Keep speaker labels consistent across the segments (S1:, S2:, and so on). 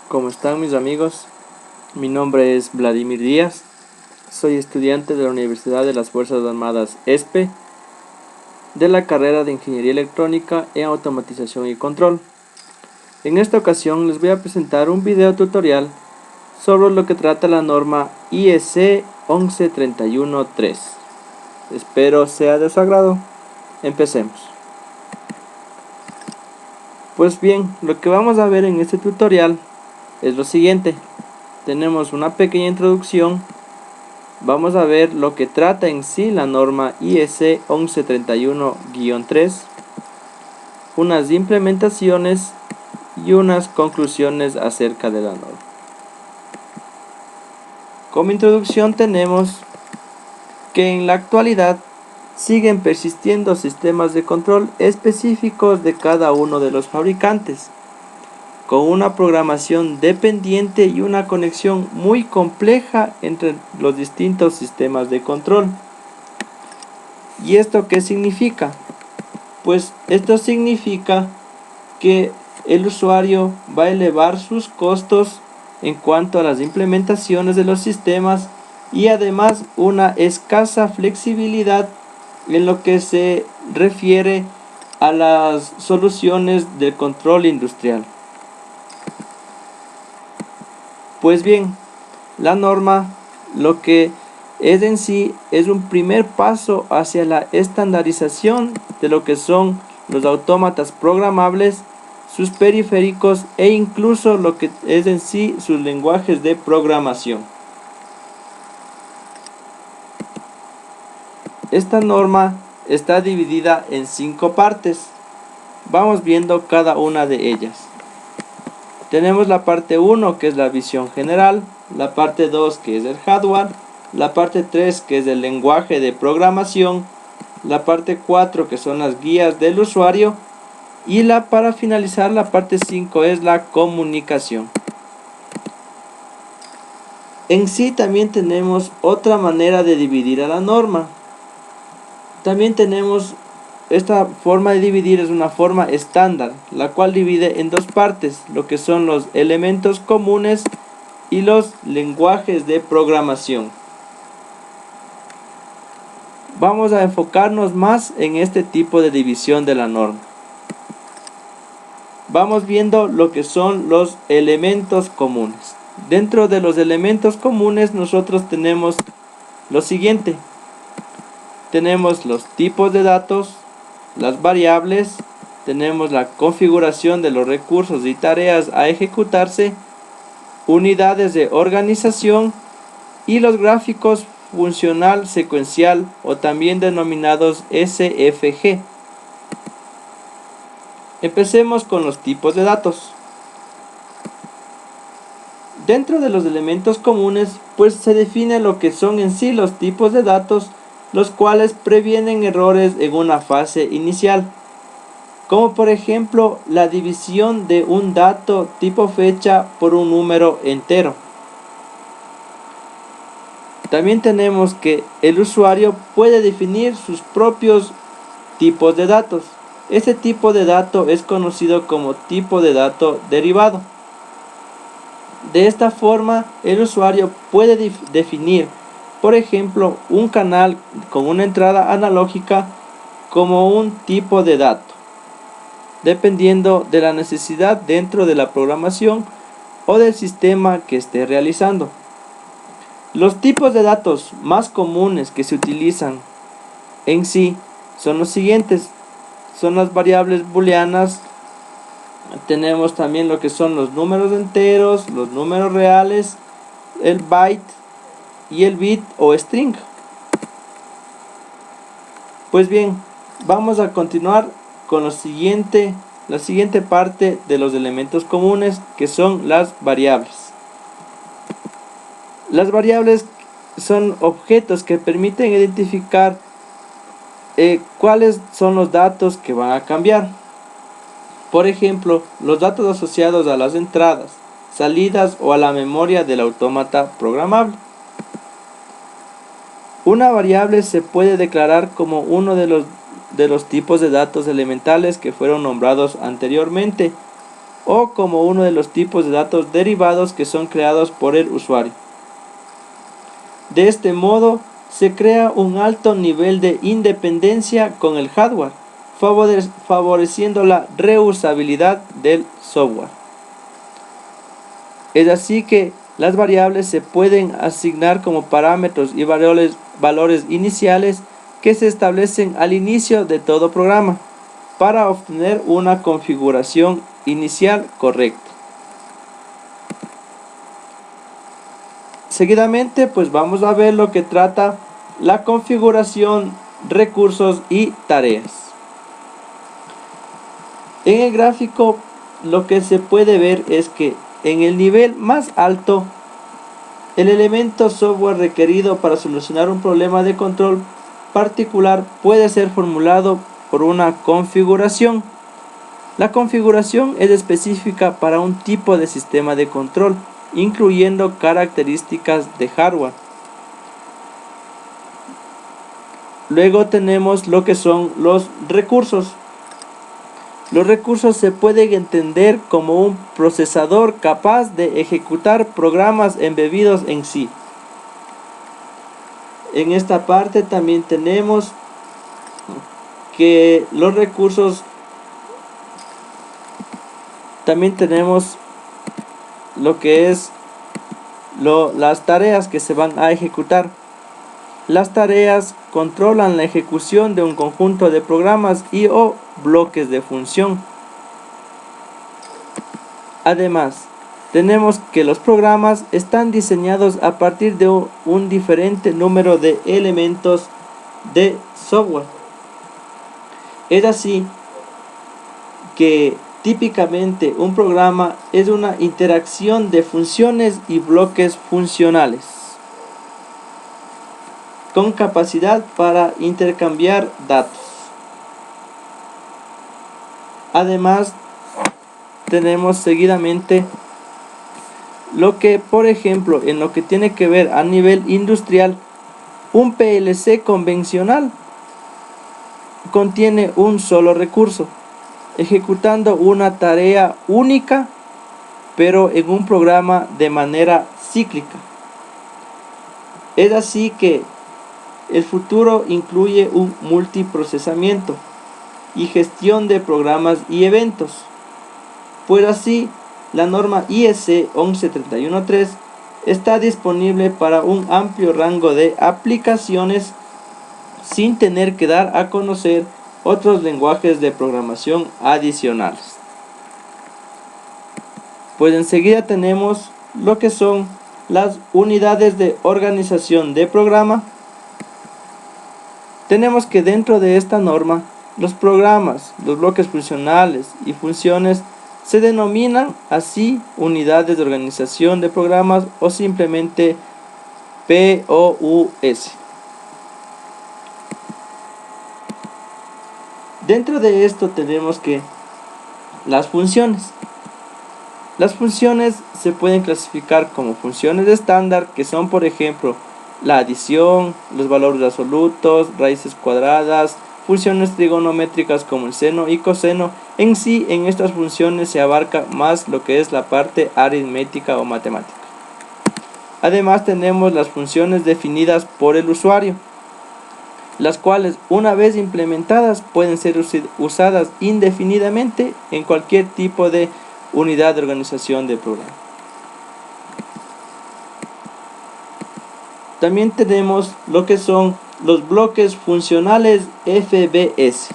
S1: ¿Cómo están mis amigos? Mi nombre es Vladimir Díaz, soy estudiante de la Universidad de las Fuerzas Armadas ESPE, de la carrera de Ingeniería Electrónica en Automatización y Control. En esta ocasión les voy a presentar un video tutorial sobre lo que trata la norma IEC 11313. Espero sea de su agrado. Empecemos. Pues bien, lo que vamos a ver en este tutorial es lo siguiente. Tenemos una pequeña introducción. Vamos a ver lo que trata en sí la norma IEC 1131-3, unas implementaciones y unas conclusiones acerca de la norma. Como introducción tenemos que en la actualidad siguen persistiendo sistemas de control específicos de cada uno de los fabricantes, con una programación dependiente y una conexión muy compleja entre los distintos sistemas de control. ¿Y esto qué significa? Pues esto significa que el usuario va a elevar sus costos en cuanto a las implementaciones de los sistemas y además una escasa flexibilidad en lo que se refiere a las soluciones de control industrial. Pues bien, la norma lo que es en sí es un primer paso hacia la estandarización de lo que son los autómatas programables, sus periféricos e incluso lo que es en sí sus lenguajes de programación. Esta norma está dividida en 5 partes. Vamos viendo cada una de ellas. Tenemos la parte 1 que es la visión general, la parte 2 que es el hardware, la parte 3 que es el lenguaje de programación, la parte 4 que son las guías del usuario y para finalizar la parte 5 es la comunicación. En sí también tenemos otra manera de dividir a la norma. También tenemos esta forma de dividir, es una forma estándar, la cual divide en 2 partes, lo que son los elementos comunes y los lenguajes de programación. Vamos a enfocarnos más en este tipo de división de la norma. Vamos viendo lo que son los elementos comunes. Dentro de los elementos comunes nosotros tenemos lo siguiente. Tenemos los tipos de datos, las variables, tenemos la configuración de los recursos y tareas a ejecutarse, unidades de organización y los gráficos funcional secuencial o también denominados SFG. Empecemos con los tipos de datos. Dentro de los elementos comunes, pues se define lo que son en sí los tipos de datos, los cuales previenen errores en una fase inicial, como por ejemplo la división de un dato tipo fecha por un número entero. También tenemos que el usuario puede definir sus propios tipos de datos. Ese tipo de dato es conocido como tipo de dato derivado. De esta forma, el usuario puede definir, por ejemplo, un canal con una entrada analógica como un tipo de dato, dependiendo de la necesidad dentro de la programación o del sistema que esté realizando. Los tipos de datos más comunes que se utilizan en sí son los siguientes. Son las variables booleanas. Tenemos también lo que son los números enteros, los números reales, el byte y el bit o string. Pues bien, vamos a continuar con la siguiente parte de los elementos comunes, que son las variables. Las variables son objetos que permiten identificar cuáles son los datos que van a cambiar. Por ejemplo, los datos asociados a las entradas, salidas o a la memoria del autómata programable. Una variable se puede declarar como uno de los tipos de datos elementales que fueron nombrados anteriormente, o como uno de los tipos de datos derivados que son creados por el usuario. De este modo, se crea un alto nivel de independencia con el hardware, favoreciendo la reusabilidad del software. Es así que las variables se pueden asignar como parámetros y valores iniciales que se establecen al inicio de todo programa para obtener una configuración inicial correcta. Seguidamente, pues vamos a ver lo que trata la configuración, recursos y tareas. En el gráfico lo que se puede ver es que en el nivel más alto, el elemento software requerido para solucionar un problema de control particular puede ser formulado por una configuración. La configuración es específica para un tipo de sistema de control, incluyendo características de hardware. Luego tenemos lo que son los recursos. Los recursos se pueden entender como un procesador capaz de ejecutar programas embebidos en sí. En esta parte también tenemos que los recursos, también tenemos lo que es las tareas que se van a ejecutar. Las tareas controlan la ejecución de un conjunto de programas y o bloques de función. Además, tenemos que los programas están diseñados a partir de un diferente número de elementos de software. Es así que típicamente un programa es una interacción de funciones y bloques funcionales con capacidad para intercambiar datos. Además, tenemos seguidamente lo que, por ejemplo, en lo que tiene que ver a nivel industrial, un PLC convencional contiene un solo recurso, ejecutando una tarea única, pero en un programa de manera cíclica. Es así que el futuro incluye un multiprocesamiento y gestión de programas y eventos. Pues así, la norma IEC 11313 está disponible para un amplio rango de aplicaciones sin tener que dar a conocer otros lenguajes de programación adicionales. Pues enseguida tenemos lo que son las unidades de organización de programa. Tenemos que dentro de esta norma, los programas, los bloques funcionales y funciones se denominan así unidades de organización de programas o simplemente POUs. Dentro de esto tenemos que las funciones. Las funciones se pueden clasificar como funciones de estándar, que son por ejemplo la adición, los valores absolutos, raíces cuadradas, funciones trigonométricas como el seno y coseno. En sí, en estas funciones se abarca más lo que es la parte aritmética o matemática. Además tenemos las funciones definidas por el usuario, las cuales una vez implementadas pueden ser usadas indefinidamente en cualquier tipo de unidad de organización del programa. También tenemos lo que son los bloques funcionales FBS.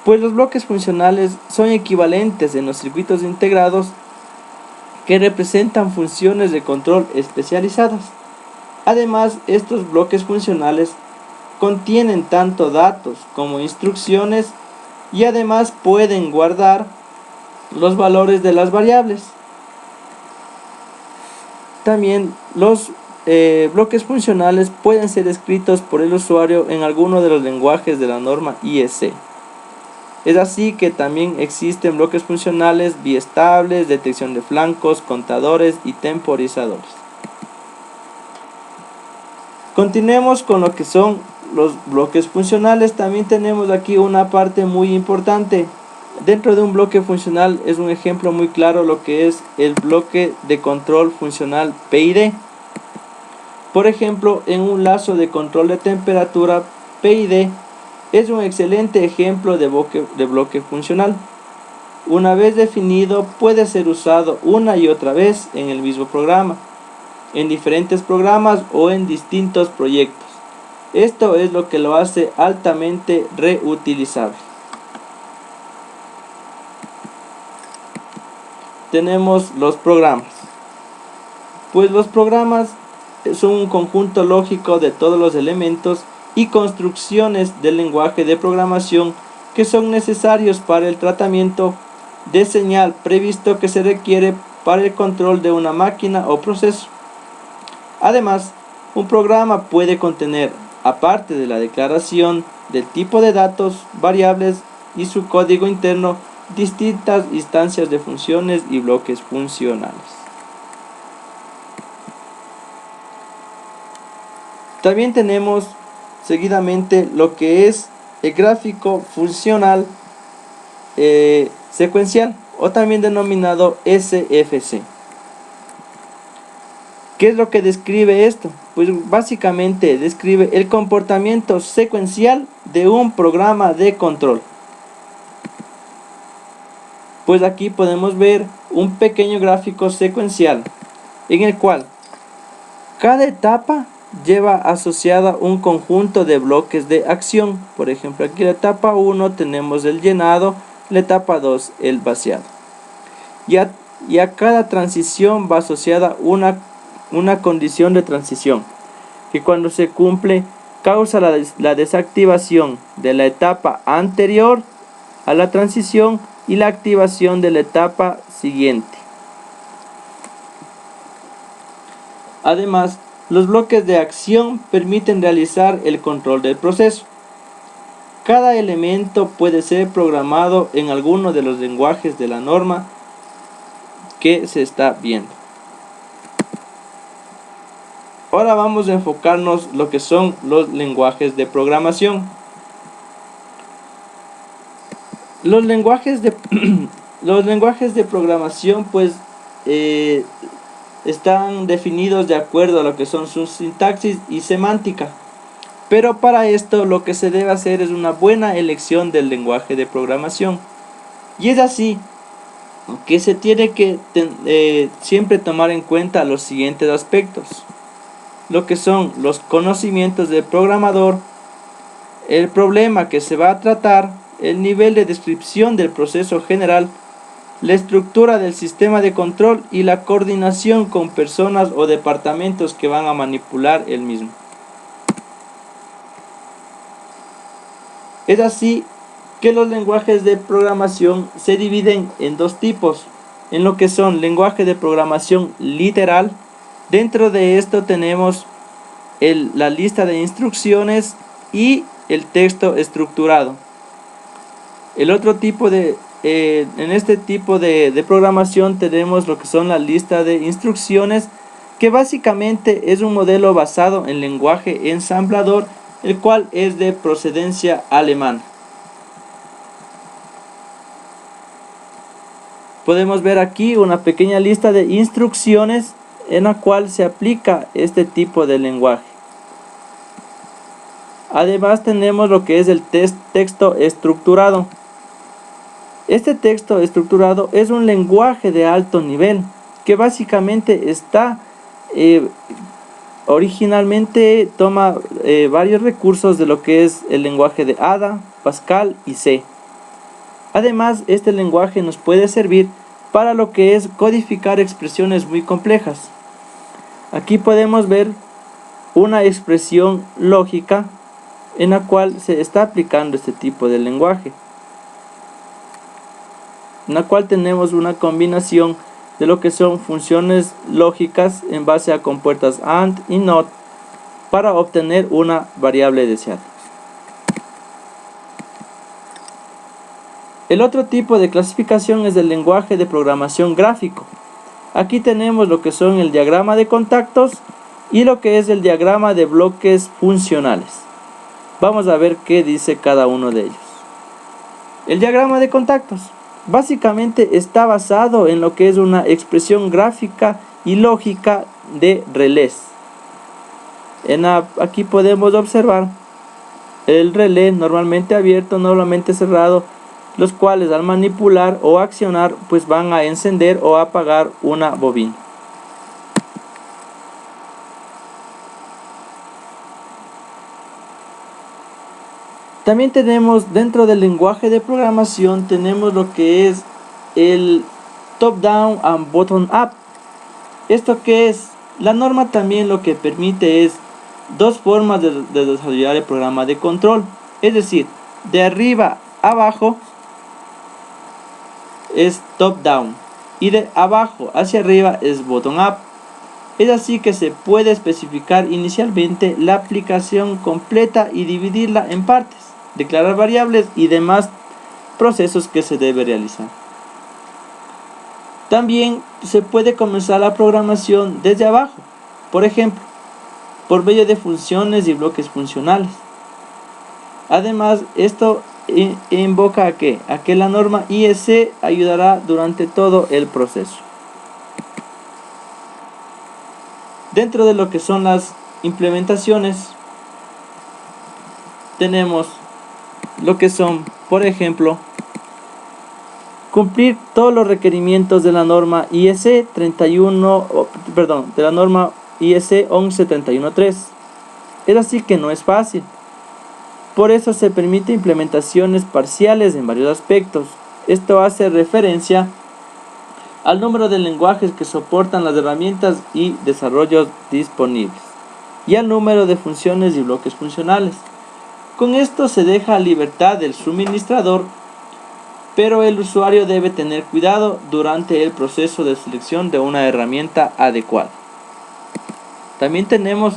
S1: Pues los bloques funcionales son equivalentes en los circuitos integrados que representan funciones de control especializadas. Además, estos bloques funcionales contienen tanto datos como instrucciones y además pueden guardar los valores de las variables. También los bloques funcionales pueden ser escritos por el usuario en alguno de los lenguajes de la norma IEC. Es así que también existen bloques funcionales biestables, detección de flancos, contadores y temporizadores. Continuemos con lo que son los bloques funcionales. También tenemos aquí una parte muy importante. Dentro de un bloque funcional es un ejemplo muy claro lo que es el bloque de control funcional PID. Por ejemplo, en un lazo de control de temperatura, PID es un excelente ejemplo de bloque funcional. Una vez definido, puede ser usado una y otra vez en el mismo programa, en diferentes programas o en distintos proyectos. Esto es lo que lo hace altamente reutilizable. Tenemos los programas. Pues los programas son un conjunto lógico de todos los elementos y construcciones del lenguaje de programación que son necesarios para el tratamiento de señal previsto que se requiere para el control de una máquina o proceso. Además, un programa puede contener, aparte de la declaración del tipo de datos, variables y su código interno, distintas instancias de funciones y bloques funcionales. También tenemos seguidamente lo que es el gráfico funcional secuencial, o también denominado SFC. ¿Qué es lo que describe esto? Pues básicamente describe el comportamiento secuencial de un programa de control. Pues aquí podemos ver un pequeño gráfico secuencial en el cual cada etapa lleva asociada un conjunto de bloques de acción. Por ejemplo, aquí en la etapa 1 tenemos el llenado, la etapa 2 el vaciado. Y a cada transición va asociada una condición de transición, que cuando se cumple causa la desactivación de la etapa anterior a la transición y la activación de la etapa siguiente. Además, los bloques de acción permiten realizar el control del proceso. Cada elemento puede ser programado en alguno de los lenguajes de la norma que se está viendo. Ahora vamos a enfocarnos lo que son los lenguajes de programación. Los lenguajes de programación pues están definidos de acuerdo a lo que son su sintaxis y semántica. Pero para esto lo que se debe hacer es una buena elección del lenguaje de programación. Y es así que se tiene que siempre tomar en cuenta los siguientes aspectos. Lo que son los conocimientos del programador, el problema que se va a tratar, el nivel de descripción del proceso general, la estructura del sistema de control y la coordinación con personas o departamentos que van a manipular el mismo. Es así que los lenguajes de programación se dividen en dos tipos, en lo que son lenguaje de programación literal. Dentro de esto tenemos la lista de instrucciones y el texto estructurado. El otro tipo en este tipo de programación tenemos lo que son la lista de instrucciones, que básicamente es un modelo basado en lenguaje ensamblador, el cual es de procedencia alemana. Podemos ver aquí una pequeña lista de instrucciones en la cual se aplica este tipo de lenguaje. Además tenemos lo que es el texto estructurado. Este texto estructurado es un lenguaje de alto nivel que básicamente originalmente toma varios recursos de lo que es el lenguaje de Ada, Pascal y C. Además, este lenguaje nos puede servir para lo que es codificar expresiones muy complejas. Aquí podemos ver una expresión lógica en la cual se está aplicando este tipo de lenguaje, en la cual tenemos una combinación de lo que son funciones lógicas en base a compuertas AND y NOT para obtener una variable deseada. El otro tipo de clasificación es el lenguaje de programación gráfico. Aquí tenemos lo que son el diagrama de contactos y lo que es el diagrama de bloques funcionales. Vamos a ver qué dice cada uno de ellos. El diagrama de contactos básicamente está basado en lo que es una expresión gráfica y lógica de relés. Aquí podemos observar el relé normalmente abierto, normalmente cerrado, los cuales al manipular o accionar pues van a encender o apagar una bobina. También tenemos dentro del lenguaje de programación, tenemos lo que es el top down and bottom up. ¿Esto qué es? La norma también lo que permite es dos formas de desarrollar el programa de control, es decir, de arriba abajo es top down y de abajo hacia arriba es bottom up. Es así que se puede especificar inicialmente la aplicación completa y dividirla en partes, declarar variables y demás procesos que se debe realizar. También se puede comenzar la programación desde abajo, por ejemplo, por medio de funciones y bloques funcionales. Además, esto invoca a que la norma IEC ayudará durante todo el proceso. Dentro de lo que son las implementaciones, tenemos lo que son, por ejemplo, cumplir todos los requerimientos de la norma IEC 11.31.3. Es así que no es fácil. Por eso se permite implementaciones parciales en varios aspectos. Esto hace referencia al número de lenguajes que soportan las herramientas y desarrollos disponibles y al número de funciones y bloques funcionales. Con esto se deja libertad del suministrador, pero el usuario debe tener cuidado durante el proceso de selección de una herramienta adecuada. También tenemos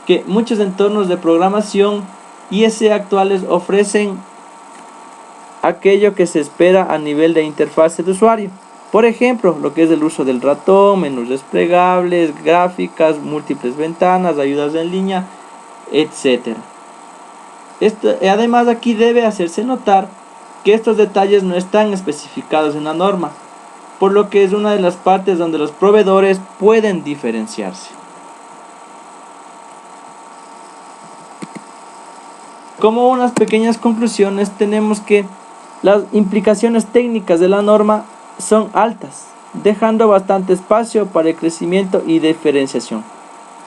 S1: que muchos entornos de programación IEC actuales ofrecen aquello que se espera a nivel de interfase de usuario. Por ejemplo, lo que es el uso del ratón, menús desplegables, gráficas, múltiples ventanas, ayudas en línea, etc. Además, aquí debe hacerse notar que estos detalles no están especificados en la norma, por lo que es una de las partes donde los proveedores pueden diferenciarse. Como unas pequeñas conclusiones, tenemos que las implicaciones técnicas de la norma son altas, dejando bastante espacio para el crecimiento y diferenciación.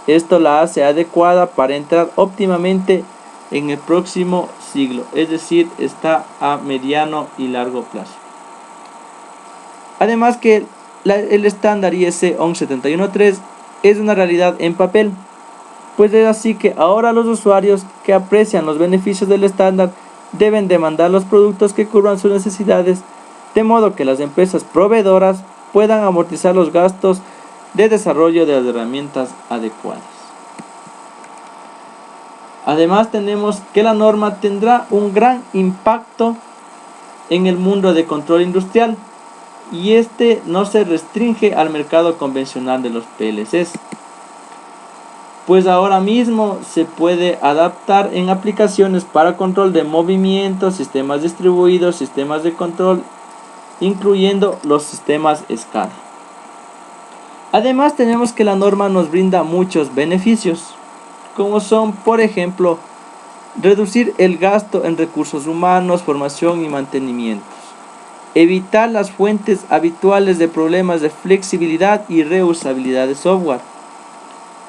S1: Esto la hace adecuada para entrar óptimamente en el próximo siglo, es decir, está a mediano y largo plazo. Además que el estándar IEC 11.71.3 es una realidad en papel, pues es así que ahora los usuarios que aprecian los beneficios del estándar deben demandar los productos que cubran sus necesidades, de modo que las empresas proveedoras puedan amortizar los gastos de desarrollo de las herramientas adecuadas. Además, tenemos que la norma tendrá un gran impacto en el mundo de control industrial y este no se restringe al mercado convencional de los PLCs, pues ahora mismo se puede adaptar en aplicaciones para control de movimiento, sistemas distribuidos, sistemas de control, incluyendo los sistemas SCADA. Además, tenemos que la norma nos brinda muchos beneficios, como son, por ejemplo, reducir el gasto en recursos humanos, formación y mantenimientos, evitar las fuentes habituales de problemas de flexibilidad y reusabilidad de software.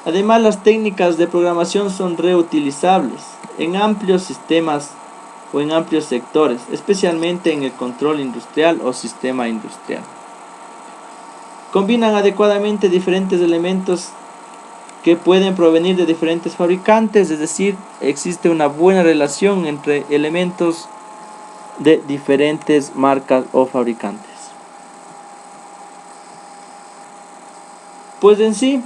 S1: Además, las técnicas de programación son reutilizables en amplios sistemas o en amplios sectores, especialmente en el control industrial o sistema industrial. Combinan adecuadamente diferentes elementos que pueden provenir de diferentes fabricantes, es decir, existe una buena relación entre elementos de diferentes marcas o fabricantes. Pues en sí,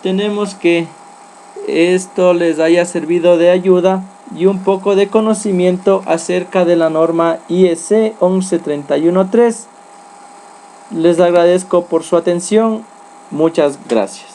S1: tenemos que esto les haya servido de ayuda y un poco de conocimiento acerca de la norma IEC 11.31.3. Les agradezco por su atención. Muchas gracias.